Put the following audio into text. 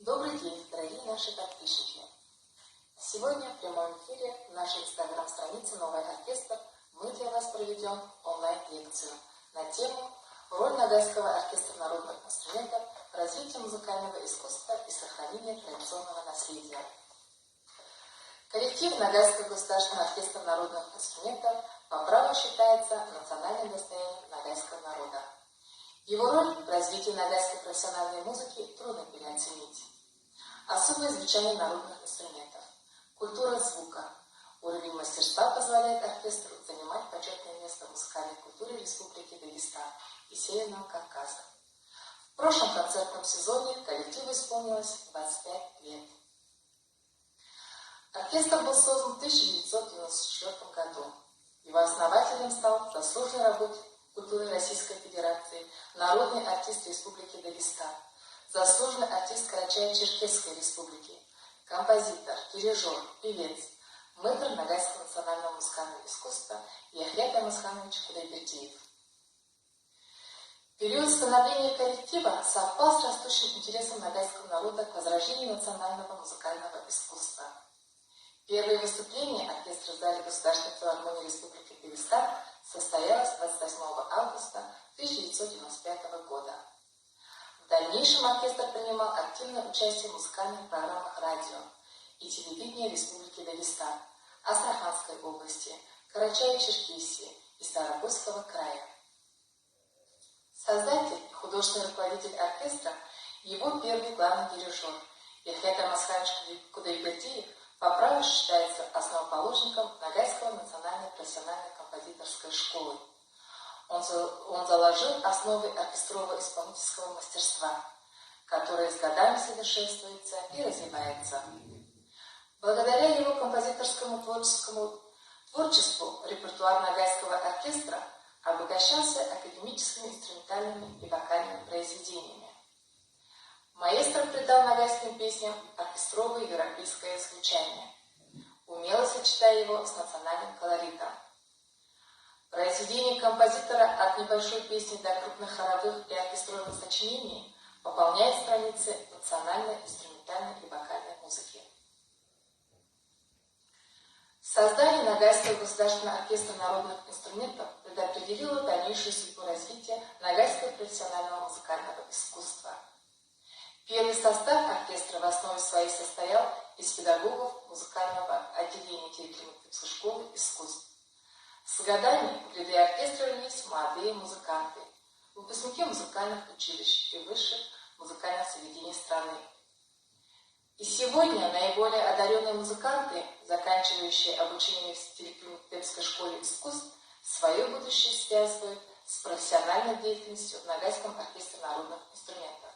Добрый день, дорогие наши подписчики! Сегодня в прямом эфире в нашей инстаграм-странице «Новый оркестр» мы для вас проведем онлайн-лекцию на тему «Роль Ногайского оркестра народных инструментов в развитии музыкального искусства и сохранении традиционного наследия». Коллектив Ногайского государственного оркестра народных инструментов по праву считается национальным достоянием ногайского народа. Его роль в развитии ногайской профессиональной музыки трудно переоценить. Особое звучание народных инструментов, культура звука, уровень мастерства позволяет оркестру занимать почетное место в музыкальной культуре Республики Дагестан и Северного Кавказа. В прошлом концертном сезоне коллективу исполнилось 25 лет. Оркестр был создан в 1994 году. Его основателем стал заслуженный работник культуры Российской Федерации, народный артист Республики Дагестан, заслуженный артист Карачаево-Черкесской Республики, композитор, дирижер, певец, мэтр Ногайского национального музыкального искусства Яхья Тамазханович Кудайбердиев. Период становления коллектива совпал с растущим интересом ногайского народа к возрождению национального музыкального искусства. Первое выступление оркестра в зале Государственной филармонии Республики Дагестан состоялось 28 августа 1995 года. В дальнейшем оркестр принимал активное участие в музыкальных программах радио и телевидения Республики Дагестан, Астраханской области, Карачаево-Черкесии и Ставропольского края. Создатель и художественный руководитель оркестра, его первый главный дирижер Яхья Тамазханович Кудайбердиев по праву считается основоположником Ногайского национальной профессиональной композиторской школы. Он заложил основы оркестрового исполнительского мастерства, которое с годами совершенствуется и развивается. Благодаря его композиторскому творчеству репертуар Ногайского оркестра обогащался академическими инструментальными и вокальными произведениями. Маэстро придал ногайским песням оркестровое европейское звучание, умело сочетая его с национальным колоритом. Произведения композитора от небольшой песни до крупных хоровых и оркестровых сочинений пополняют страницы национальной, инструментальной и вокальной музыки. Создание Ногайского государственного оркестра народных инструментов предопределило дальнейшую судьбу развития ногайского профессионального музыкального искусства. Первый состав оркестра в основе своей состоял из педагогов музыкального отделения Терекли-Мектепской школы искусств. С годами в ряды оркестра влились молодые музыканты, выпускники музыкальных училищ и высших музыкальных заведений страны. И сегодня наиболее одаренные музыканты, заканчивающие обучение в Терекли-Мектепской школе искусств, свое будущее связывают с профессиональной деятельностью в Ногайском оркестре народных инструментов.